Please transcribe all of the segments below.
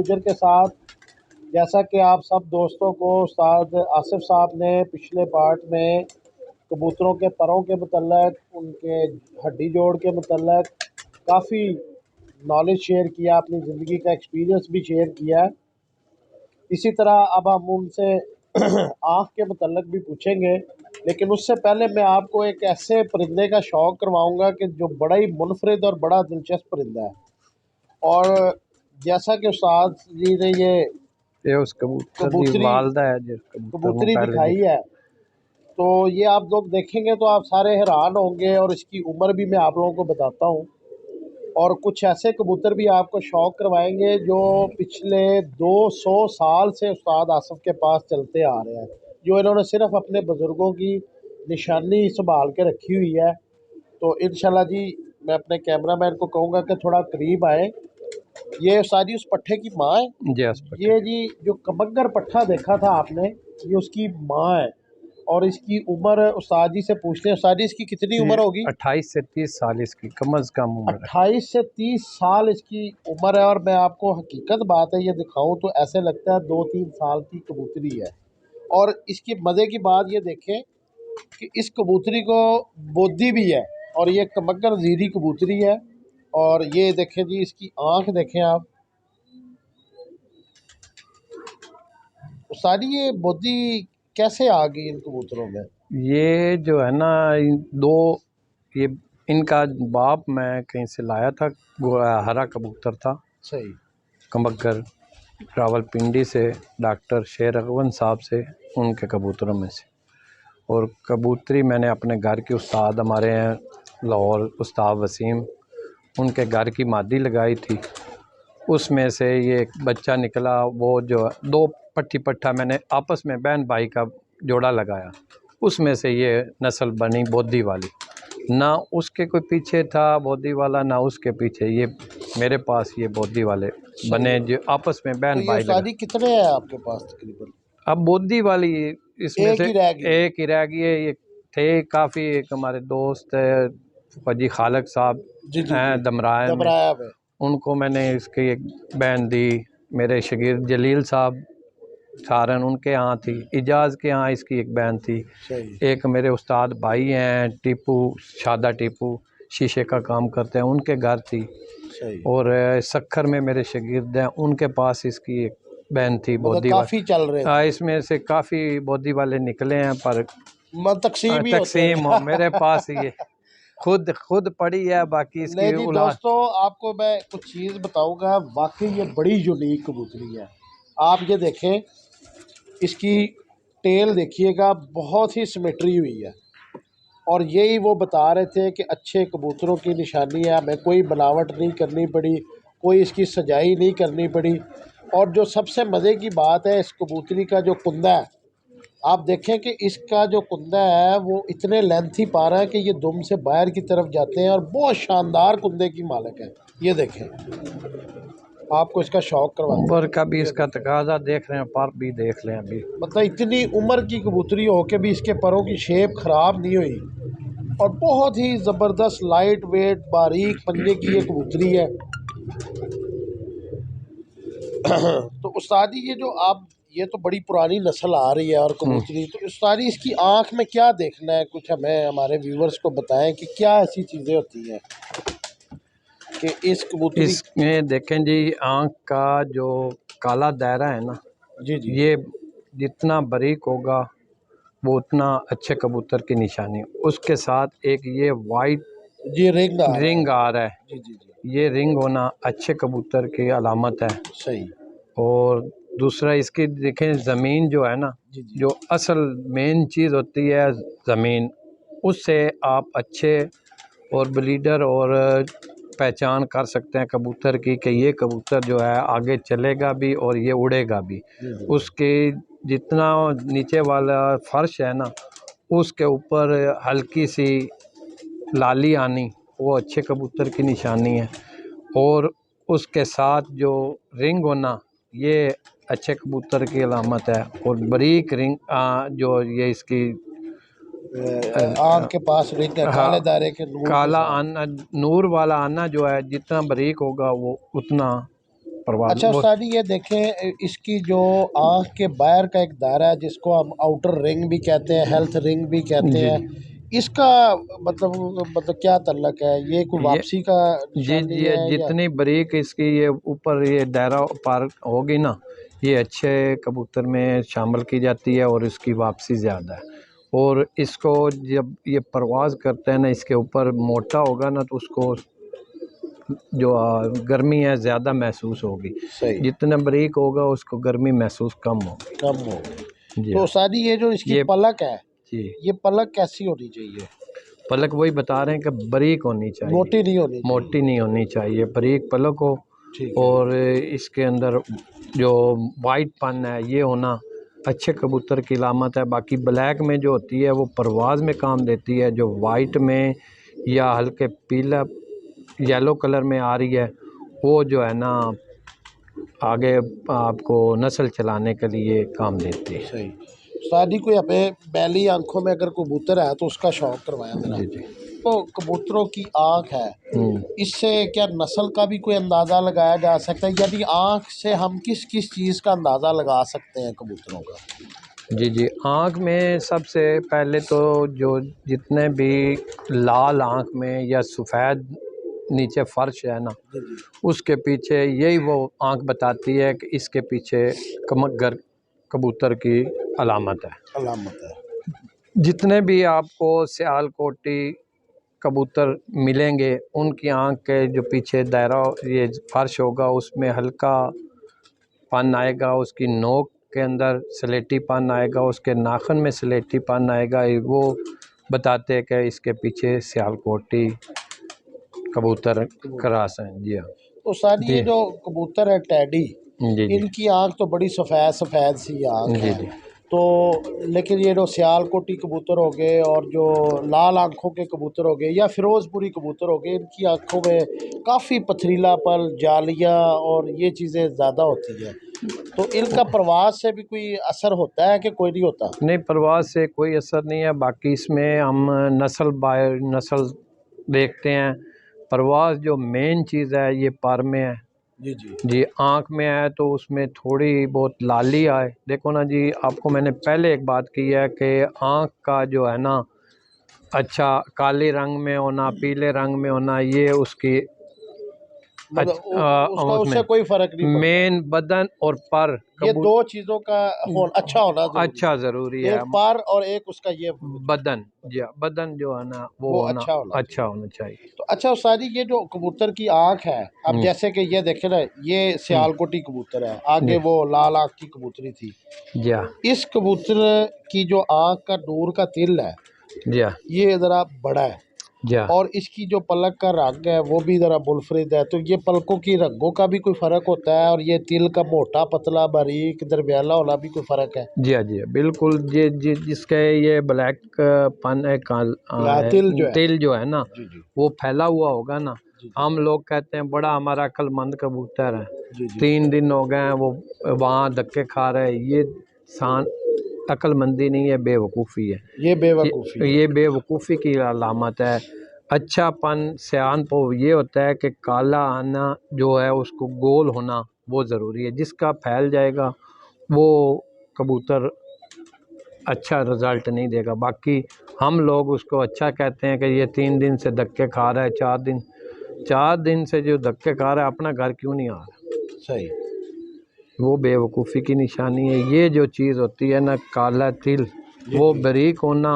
गुजर के साथ, जैसा कि आप सब दोस्तों को उस्ताद आसिफ साहब ने पिछले पार्ट में कबूतरों के परों के मतलब, उनके हड्डी जोड़ के मतलब काफ़ी नॉलेज शेयर किया, अपनी ज़िंदगी का एक्सपीरियंस भी शेयर किया। इसी तरह अब हम उनसे आँख के मतलब भी पूछेंगे, लेकिन उससे पहले मैं आपको एक ऐसे परिंदे का शौक़ करवाऊँगा कि जो बड़ा ही मुनफरिद और बड़ा दिलचस्प परिंदा है। और जैसा कि उस्ताद जी ने ये उस कबूतर दी कबूतरी वालदा है जिस कबूतर कबूतरी पहले दिखाई है, तो ये आप लोग देखेंगे तो आप सारे हैरान होंगे, और इसकी उम्र भी मैं आप लोगों को बताता हूँ। और कुछ ऐसे कबूतर भी आपको शौक़ करवाएंगे जो पिछले 200 साल से उस्ताद आसिफ के पास चलते आ रहे हैं, जो इन्होंने सिर्फ़ अपने बुज़ुर्गों की निशानी संभाल के रखी हुई है। तो इंशाल्लाह जी मैं अपने कैमरामैन को कहूँगा कि थोड़ा करीब आए। ये सारी उस पट्ठे की माँ है। ये जी जो कबग्गर पट्ठा देखा था आपने, ये उसकी माँ है। और इसकी उम्र उस्ताद जी से पूछते हैं, उस्ताद जी इसकी कितनी उम्र होगी? 28 से 30 साल इसकी कम अज़ कम उम्र है। 28 से 30 साल इसकी उम्र है। और मैं आपको हकीकत बात है ये दिखाऊं तो ऐसे लगता है 2-3 साल की कबूतरी है। और इसकी मज़े की बात ये देखें कि इस कबूतरी को बोदी भी है, और ये कबग्गर ज़ीरी कबूतरी है। और ये देखें जी इसकी आँख देखें आप। सारी ये बोदी कैसे आ गई इन कबूतरों में? ये जो है ना ये इनका बाप मैं कहीं से लाया था, हरा कबूतर था सही, कबग्गर, रावलपिंडी से डॉक्टर शेर अगवन साहब से, उनके कबूतरों में से। और कबूतरी मैंने अपने घर के उस्ताद हमारे हैं लाहौर, उस्ताद वसीम, उनके घर की मादी लगाई थी, उसमें से ये एक बच्चा निकला। वो जो 2 पट्टी पट्ठा मैंने आपस में बहन भाई का जोड़ा लगाया, उसमें से ये नस्ल बनी बोदी वाली। ना उसके कोई पीछे था बोदी वाला, ना उसके पीछे, ये मेरे पास ये बोदी वाले बने जो आपस में बहन तो भाई लगा। कितने हैं आपके पास तकरीबन? अब बोदी वाली इसमें से एक ही रह गई है। ये थे काफ़ी, एक हमारे दोस्त है फजी खालक साहब हैं दमराया में, उनको मैंने इसकी एक बहन दी। मेरे शगीर जलील साहब सारन, उनके यहाँ थी। इजाज़ के यहाँ इसकी एक बहन थी। एक मेरे उस्ताद भाई हैं टीपू, शादा टीपू, शीशे का काम करते हैं, उनके घर थी। और सखर में मेरे शागिर्द हैं, उनके पास इसकी एक बहन थी बोदी काफ़ी चल रहे थे। इसमें से काफ़ी बोदी वाले निकले हैं, पर तकसीम मेरे पास ये खुद पड़ी है, बाकी इसकी नहीं जी दोस्तों, आपको मैं कुछ चीज़ बताऊंगा, वाकई ये बड़ी यूनिक कबूतरी है। आप ये देखें, इसकी टेल देखिएगा, बहुत ही सिमेट्री हुई है। और यही वो बता रहे थे कि अच्छे कबूतरों की निशानी है, हमें कोई बनावट नहीं करनी पड़ी, कोई इसकी सजाई नहीं करनी पड़ी। और जो सबसे मज़े की बात है, इस कबूतरी का जो कुंदा है, आप देखें कि इसका जो कुंदा है वो इतने लेंथी पा रहा है कि ये दुम से बाहर की तरफ जाते हैं, और बहुत शानदार कुंदे की मालिक है। ये देखें, आपको इसका शौक करवाते हैं। उम्र का भी इसका तकाजा देख रहे हैं, पर भी देख लें अभी, मतलब इतनी उम्र की कबूतरी हो के भी इसके परों की शेप ख़राब नहीं हुई, और बहुत ही ज़बरदस्त लाइट वेट बारीक पंजे की ये कबूतरी है। तो उस्ताद जी, ये जो आप, ये तो बड़ी पुरानी नस्ल आ रही है और कबूतरी, तो उस्ताद जी इसकी आँख में क्या देखना है, कुछ हमें हमारे व्यूवर्स को बताएं कि क्या ऐसी चीज़ें होती हैं कि इस कबूतरी इसमें देखें जी, आँख का जो काला दायरा है ना जी, ये जितना बारीक होगा वो उतना अच्छे कबूतर की निशानी। उसके साथ एक ये वाइट रिंग आ रहा है, ये रिंग होना अच्छे कबूतर की अलामत है। सही। और दूसरा इसकी देखें, ज़मीन जो है ना, जो असल मेन चीज़ होती है ज़मीन, उससे आप अच्छे और ब्रीडर और पहचान कर सकते हैं कबूतर की कि ये कबूतर जो है आगे चलेगा भी और ये उड़ेगा भी। उसके जितना नीचे वाला फर्श है ना, उसके ऊपर हल्की सी लाली आनी, वो अच्छे कबूतर की निशानी है। और उसके साथ जो रिंग होना, ये अच्छे कबूतर की अलामत है। और बारीक रिंग जो ये इसकी आँख के पास रिंग है, काले दायरे के नूर काला आना, नूर वाला आना जो है, जितना बारीक होगा वो उतना परवाज़ अच्छा उस्ताद जी, ये देखें इसकी जो आँख के बाहर का एक दायरा है जिसको हम आउटर रिंग भी कहते हैं, हेल्थ रिंग भी कहते जी हैं, इसका मतलब क्या तल्लक है? ये कोई ये वापसी का जी निशानी जी ये है या? जितनी बारीक इसकी ये ऊपर ये दायरा पार होगी ना, ये अच्छे कबूतर में शामिल की जाती है और इसकी वापसी ज़्यादा है। और इसको जब ये परवाज़ करते हैं ना, इसके ऊपर मोटा होगा ना तो उसको जो गर्मी है ज़्यादा महसूस होगी, सही, जितना बारीक होगा उसको गर्मी महसूस कम होगी। कम हो गई। जी तो हाँ। उस्ताद जी, ये जो इसकी ये पलक है, जी ये पलक कैसी होनी चाहिए? पलक वही बता रहे हैं कि बारीक होनी चाहिए, मोटी नहीं होनी मोटी चाहिए। नहीं होनी चाहिए, बारीक पलक हो। ठीक है। और इसके अंदर जो वाइट पन है ये होना अच्छे कबूतर की अलामत है। बाकी ब्लैक में जो होती है वो परवाज़ में काम देती है, जो वाइट में या हल्के पीला येलो कलर में आ रही है वो जो है ना आगे आपको नस्ल चलाने के लिए काम देती है। सही। उस्ताद जी, कोई हमें मैली आँखों में अगर कबूतर है तो उसका शौक करवाएँ ज़रा। जी जी। तो कबूतरों की आँख है, हम्म। इससे क्या नस्ल का भी कोई अंदाज़ा लगाया जा सकता है? यानी आँख से हम किस किस चीज़ का अंदाज़ा लगा सकते हैं कबूतरों का? जी जी, आँख में सबसे पहले तो जो जितने भी लाल आँख में या सफ़ेद नीचे फ़र्श है ना, जी जी। उसके पीछे यही वो आँख बताती है कि इसके पीछे कमगर कबूतर की अलामत है। अलामत है। जितने भी आपको सियालकोटी कबूतर मिलेंगे उनकी आँख के जो पीछे दायरा ये फ़र्श होगा उसमें हल्का पन आएगा, उसकी नोक के अंदर स्लेटीपन आएगा, उसके नाखन में स्लेटीपन आएगा। ये वो बताते हैं कि इसके पीछे सियालकोटी कबूतर कबूतर। क्रॉस हैं। जी हाँ। तो उस्ताद जी, जी ये जो कबूतर है टैडी, जी जी इनकी आँख तो बड़ी सफ़ेद सफ़ेद सी आँख जी है। जी तो लेकिन ये जो सियालकोटी कबूतर हो गए और जो लाल आँखों के कबूतर हो गए या फ़िरोज़पुरी कबूतर हो गए, इनकी आँखों में काफ़ी पथरीलापन, जालियाँ और ये चीज़ें ज़्यादा होती हैं। तो इनका प्रवास से भी कोई असर होता है कि कोई नहीं होता? नहीं, प्रवास से कोई असर नहीं है। बाकी इसमें हम नस्ल बाय नस्ल देखते हैं। प्रवास जो मेन चीज़ है ये पर में है। जी जी। जी, आँख में है तो उसमें थोड़ी बहुत लाली आए। देखो ना जी, आपको मैंने पहले एक बात की है कि आँख का जो है ना अच्छा काले रंग में होना, पीले रंग में होना, ये उसकी मतलब उसका उससे उसमें कोई फ़र्क नहीं पड़ता। मेन बदन और पर ये कबूत 2 चीज़ों का अच्छा होना ज़रूरी अच्छा है। ज़रूरी है। एक पर और एक उसका ये वजूद, बदन, जी हाँ, बदन जो है ना वो वो होना अच्छा होना अच्छा चाहिए। होना चाहिए। तो अच्छा उस्ताद जी, ये जो कबूतर की आँख है, अब हुँ, जैसे कि ये देखें ना, ये हुँ, सियालकोटी कबूतर है, आगे जी, वो लाल आँख की कबूतरी थी। जी हाँ, इस कबूतर की जो आँख का नूर का तिल है, जी हाँ, ये ज़रा बड़ा है जी हाँ। और इसकी जो पलक का रंग है वो भी ज़रा मुनफरिद है। तो ये पलकों की रंगों का भी कोई फ़र्क होता है और ये तिल का मोटा, पतला, बारीक, दरमियाना होना भी कोई फ़र्क है? जी हाँ, बिल्कुल जिसके ये ब्लैक पन है या तिल जो है। तिल जो है ना जी, जी। वो फैला हुआ होगा ना। जी, जी। हम लोग कहते हैं बड़ा हमारा अक्लमंद कबूतर है, जी, जी। 3 दिन हो गए हैं वो वहाँ धक्के खा रहे हैं। ये सान अक्लमंदी नहीं है, बेवकूफ़ी है। ये बेवकूफ़ी है। ये बेवकूफ़ी की अलामत है। अच्छापन सयानपो ये होता है कि काला आना जो है उसको गोल होना वो ज़रूरी है। जिसका फैल जाएगा वो कबूतर अच्छा रिज़ल्ट नहीं देगा। बाकी हम लोग उसको अच्छा कहते हैं कि ये 3 दिन से धक्के खा रहा है, 4 दिन से जो धक्के खा रहा है अपना घर क्यों नहीं आ रहा? सही। वो बेवकूफ़ी की निशानी है। ये जो चीज़ होती है ना काला तिल, जी, वो जी। बारीक होना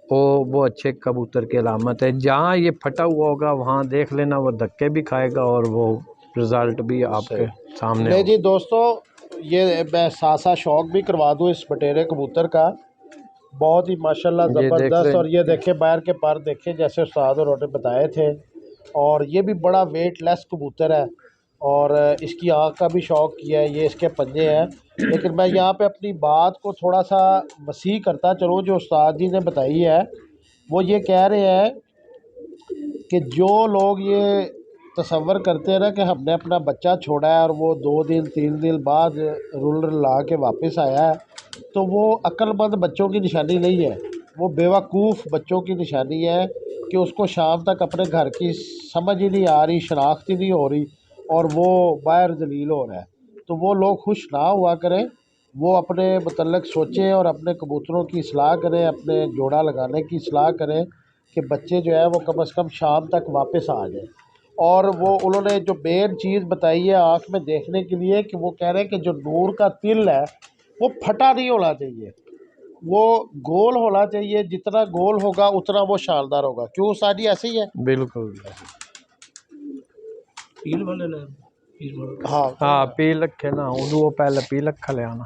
वो अच्छे कबूतर की अलामत है। जहाँ ये फटा हुआ होगा वहाँ देख लेना वो धक्के भी खाएगा और वो रिज़ल्ट भी आपके सही। सामने नहीं होगा। जी दोस्तों, ये मैं साथ-साथ शौक भी करवा दूँ इस बटेरे कबूतर का। बहुत ही माशाल्लाह ये देख ज़बरदस्त, और ये लें। देखें बाहर के पर देखें जैसे उस्ताद और उन्होंने बताए थे। और ये भी बड़ा वेटलेस कबूतर है और इसकी आँख का भी शौक किया है, ये इसके पंजे हैं। लेकिन मैं यहाँ पे अपनी बात को थोड़ा-सा वसीह करता चलूँ, जो उस्ताद जी ने बताई है, वो ये कह रहे हैं कि जो लोग ये तसव्वुर करते हैं ना कि हमने अपना बच्चा छोड़ा है और वो 2 दिन 3 दिन बाद रुल ला के वापस आया है, तो वो अक्लमंद बच्चों की निशानी नहीं है, वो बेवकूफ़ बच्चों की निशानी है कि उसको शाम तक अपने घर की समझ ही नहीं आ रही, शनाख्त ही नहीं हो रही और वो बाहर जलील हो रहा है, तो वो लोग खुश ना हुआ करें, वो अपने मतलब सोचें और अपने कबूतरों की सलाह करें, अपने जोड़ा लगाने की सलाह करें कि बच्चे जो है वो कम से कम शाम तक वापस आ जाए। और वो उन्होंने जो मेन चीज़ बताई है आँख में देखने के लिए, कि वो कह रहे हैं कि जो नूर का तिल है वो फटा नहीं होना चाहिए, वो गोल होना चाहिए, जितना गोल होगा उतना वो शानदार होगा। क्यों साजी ऐसे ही है? बिल्कुल। पील वाले ले हाँ हाँ पील रखे ना, उदू पहले पील रखा ले आना।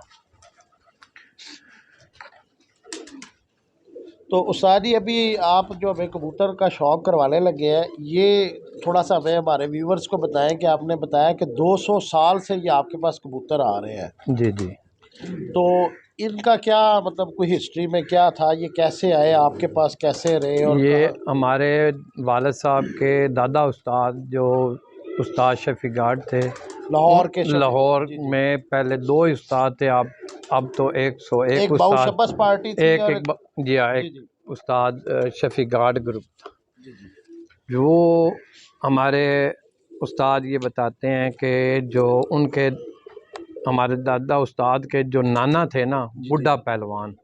तो उस्तादी अभी आप जो हमें कबूतर का शौक़ करवाने लगे हैं, ये थोड़ा सा हमें हमारे व्यूवर्स को बताएं कि आपने बताया कि 200 साल से ये आपके पास कबूतर आ रहे हैं। जी जी। तो इनका क्या मतलब कोई हिस्ट्री में क्या था, ये कैसे आए आपके पास, कैसे रहे और ये कहाँ? हमारे वालिद साहब के दादा उस्ताद जो उस्ताद शफी गार्ड थे, लाहौर के लाहौर जी जी। में पहले 2 ही उस्ताद थे। अब तो 101 एक बाऊ उस्ताद, शबस पार्टी थी एक और एक जी हाँ, जी एक जी उस्ताद शफी गार्ड ग्रुप था। जी जी जो हमारे उस्ताद ये बताते हैं कि जो उनके हमारे दादा उस्ताद के जो नाना थे ना, जी बुढ़ा पहलवान,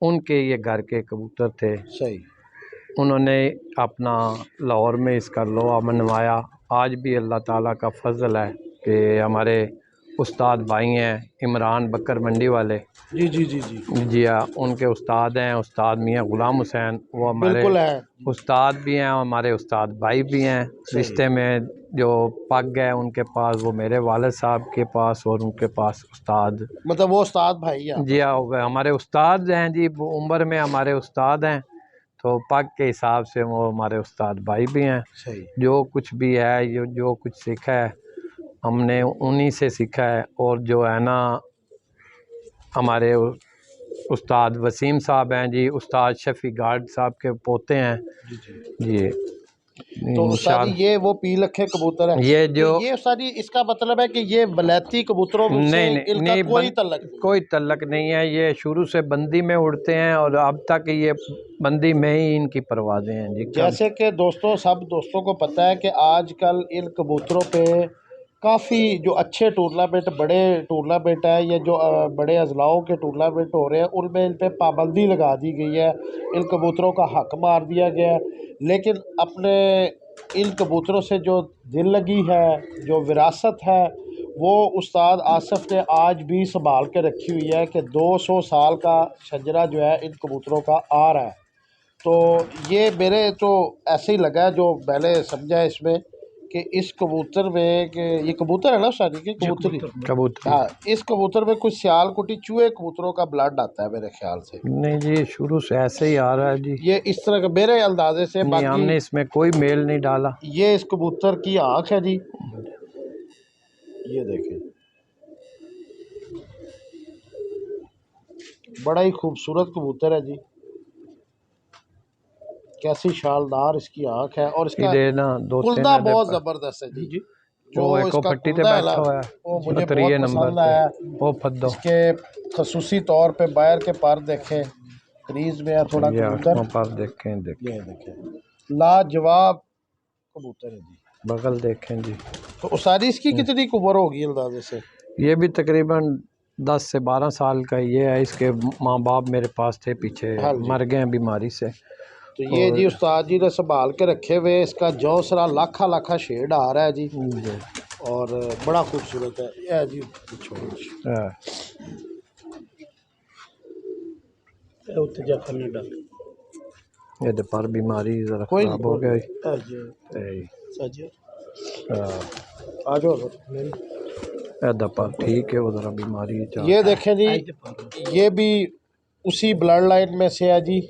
उनके ये घर के कबूतर थे। सही। उन्होंने अपना लाहौर में इसका लोहा मनवाया। आज भी अल्लाह ताला का फजल है कि हमारे उस्ताद भाई हैं इमरान बकर मंडी वाले, जी जी जी जी जी हाँ, उनके उस्ताद हैं उस्ताद मियाँ ग़ुलाम हुसैन, वो हमारे बिल्कुल है। उस्ताद भी हैं और हमारे उस्ताद भाई भी हैं। सही। रिश्ते में जो पग है उनके पास, वो मेरे वालिद साहब के पास और उनके पास उस्ताद, मतलब वो उस्ताद भाई है जी आपस हाँ, में। वो हमारे उस्ताद हैं जी, वो उम्र में हमारे उस्ताद हैं, तो पग के हिसाब से वो हमारे उस्ताद भाई भी हैं। सही। जो कुछ भी है, जो कुछ सीखा है हमने उन्हीं से सीखा है। और जो है ना, हमारे उस्ताद वसीम साहब हैं जी, उस्ताद शफी गार्ड साहब के पोते हैं जी जी। जी। तो उस्तादी इंशाल्लाह ये वो पील रखे कबूतर है, ये तो जो ये उस्तादी इसका मतलब है कि ये वलैती कबूतरों से नहीं नहीं इनका नहीं कोई तल्लक नहीं है। कोई तल्लक नहीं है। ये शुरू से बंदी में उड़ते हैं और अब तक ये बंदी में ही इनकी परवाज़ें हैं जी। कब जैसे कि दोस्तों, सब दोस्तों को पता है कि आजकल इन कबूतरों पे काफ़ी जो अच्छे टूर्नामेंट, बड़े टूर्नामेंट है, ये जो बड़े अजलाओं के टूर्नामेंट हो रहे हैं, उनमें इन पे पाबंदी लगा दी गई है, इन कबूतरों का हक मार दिया गया है। लेकिन अपने इन कबूतरों से जो दिल लगी है, जो विरासत है, वो उस्ताद आसिफ ने आज भी संभाल के रखी हुई है कि 200 साल का शजरा जो है इन कबूतरों का आ रहा है। तो ये मेरे तो ऐसे ही लगा है, जो मैंने समझा इसमें कि इस कबूतर में, कि ये कबूतर है ना शादी की कबूतरी, कबूतरी हाँ, इस कबूतर में कुछ सियाल कुटी चूहे कबूतरों का ब्लड आता है मेरे ख्याल से। नहीं जी, शुरू से ऐसे ही आ रहा है जी। ये इस तरह का मेरे अंदाजे से। नहीं, बाकी हमने इसमें कोई मेल नहीं डाला। ये इस कबूतर की आँख है जी, ये देखें, बड़ा ही खूबसूरत कबूतर है जी, कैसी शानदार इसकी आँख है। और इसका इधे ना दो तीन कुल्दा इधर बहुत पर ज़बरदस्त है जी। जो वो एको इसका पट्टी ते कुल्दा है ना, बैठा हुआ है वो मुझे 32 बहुत नंबर पसंद पे, आया। वो फद्दो इसके खसूसी तौर पे बाहर के पर देखें, क्रीज में है थोड़ा ये कबूतर, आँखों पर देखें देखें, ये देखें, लाजवाब कबूतर है जी। बगल देखें जी। तो उसारी इसकी कितनी उम्र होगी अंदाजे से? ये भी तकरीबन 10 से 12 साल का ये है। इसके माँ बाप मेरे पास थे, पीछे हाँ जी। मर गए हैं बीमारी से। तो ये जी और उस्ताद जी ने संभाल के रखे हुए, इसका जौसरा लाखा लाखा शेड आ रहा है जी, और बड़ा खूबसूरत है ये जी। हाँ, ये पर बीमारी जरा कोई खराब हो गई। आ जाओ। पर ठीक है, वो जरा बीमारी ये देखें जी, ये भी उसी ब्लड लाइन में से है जी।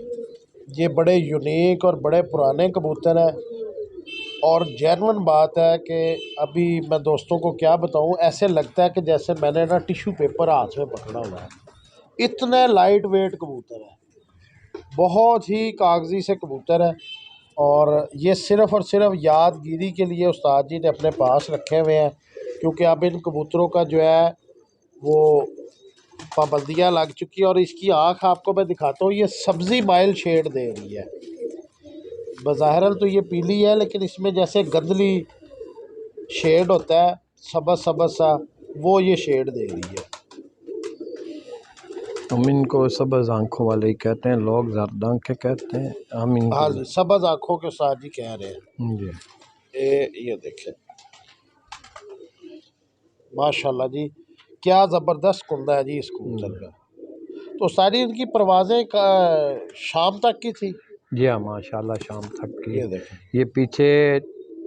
ये बड़े यूनिक और बड़े पुराने कबूतर हैं, और जेन्युइन बात है कि अभी मैं दोस्तों को क्या बताऊं, ऐसे लगता है कि जैसे मैंने ना टिश्यू पेपर हाथ में पकड़ा हुआ है, इतने लाइट वेट कबूतर है, बहुत ही कागजी से कबूतर है। और ये सिर्फ़ और सिर्फ यादगिरी के लिए उस्ताद जी ने अपने पास रखे हुए हैं, क्योंकि अब इन कबूतरों का जो है वो पाबंदियाँ लग चुकी है। और इसकी आँख आपको मैं दिखाता हूँ, ये सब्ज़ी माइल शेड दे रही है। बज़ाहिरन तो ये पीली है, लेकिन इसमें जैसे गंदली शेड होता है सबज सबज सा, वो ये शेड दे रही है। हम इनको सबज आंखों वाले ही कहते हैं, लोग जर्द आंखें कहते हैं, हम इनको हाँ जी, सबज आँखों के साथ जी कह रहे हैं। जी। ये देखें माशाल्लाह जी, क्या ज़बरदस्त कुंदा है जी इस कबूतर का। तो सारी इनकी परवाज़ें शाम तक की थी। जी हाँ, माशाल्लाह शाम तक की। ये देखें ये पीछे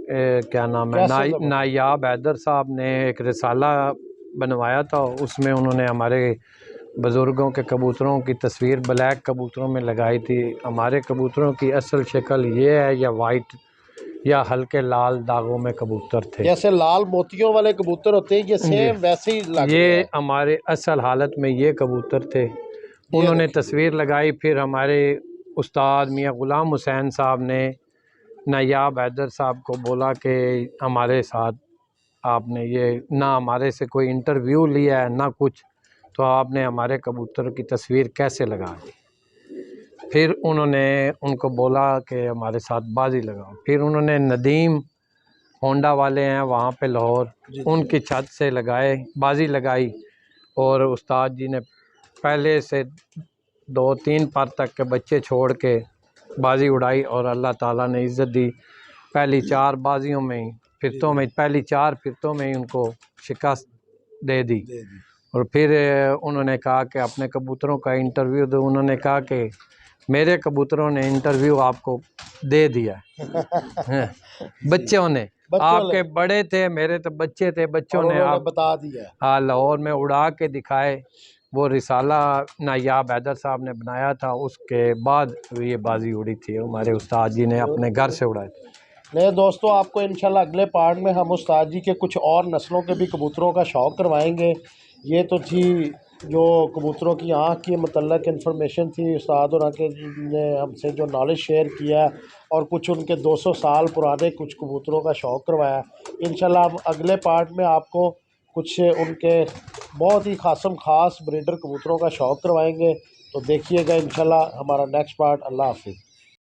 क्या नाम है, कैसे ज़बरदस्त। नायाब हैदर साहब ने एक रिसाला बनवाया था, उसमें उन्होंने हमारे बुज़ुर्गों के कबूतरों की तस्वीर ब्लैक कबूतरों में लगाई थी। हमारे कबूतरों की असल शक्ल ये है, या वाइट या हल्के लाल दागों में कबूतर थे। जैसे लाल मोतियों वाले कबूतर होते हैं, ये जी, सेम वैसे ही लग रहा ये है। हमारे असल हालत में ये कबूतर थे। ये उन्होंने देखिए तस्वीर लगाई, फिर हमारे उस्ताद मियाँ ग़ुलाम हुसैन साहब ने नायाब हैदर साहब को बोला कि हमारे साथ आपने ये ना हमारे से कोई इंटरव्यू लिया है ना कुछ, तो आपने हमारे कबूतर की तस्वीर कैसे लगा दी। फिर उन्होंने उनको बोला कि हमारे साथ बाजी लगाओ। फिर उन्होंने नदीम होंडा वाले हैं वहाँ पे लाहौर, जी उनकी छत से लगाए, बाजी लगाई, और उस्ताद जी ने पहले से 2-3 पर तक के बच्चे छोड़ के बाजी उड़ाई और अल्लाह ताला ने इज़्ज़त दी। पहली 4 बाजियों में ही फिरतों में, पहली 4 फिरतों में ही उनको शिकस्त दे दी। दे दी। और फिर उन्होंने कहा कि अपने कबूतरों का इंटरव्यू दो। उन्होंने कहा कि मेरे कबूतरों ने इंटरव्यू आपको दे दिया है। बच्चों ने, आपके बड़े थे, मेरे तो बच्चे थे, बच्चों ने उन्होंने आप बता दिया। हाँ लाहौर में उड़ा के दिखाए। वो रिसाला नायाब हैदर साहब ने बनाया था, उसके बाद ये बाजी उड़ी थी, हमारे उस्ताद जी ने अपने घर से उड़ाई थी। नहीं दोस्तों, आपको इंशाल्लाह अगले पार्ट में हम उस्ताद जी के कुछ और नस्लों के भी कबूतरों का शौक़ करवाएंगे। ये तो थी जो कबूतरों की आँख के मतलब इन्फॉर्मेशन थी, उस्ताद और के ने हमसे जो नॉलेज शेयर किया, और कुछ उनके 200 साल पुराने कुछ कबूतरों का शौक़ करवाया। इंशाल्लाह हम अगले पार्ट में आपको कुछ उनके बहुत ही ख़ास ब्रीडर कबूतरों का शौक़ करवाएंगे। तो देखिएगा इंशाल्लाह हमारा नेक्स्ट पार्ट। अल्लाह हाफ़िज़।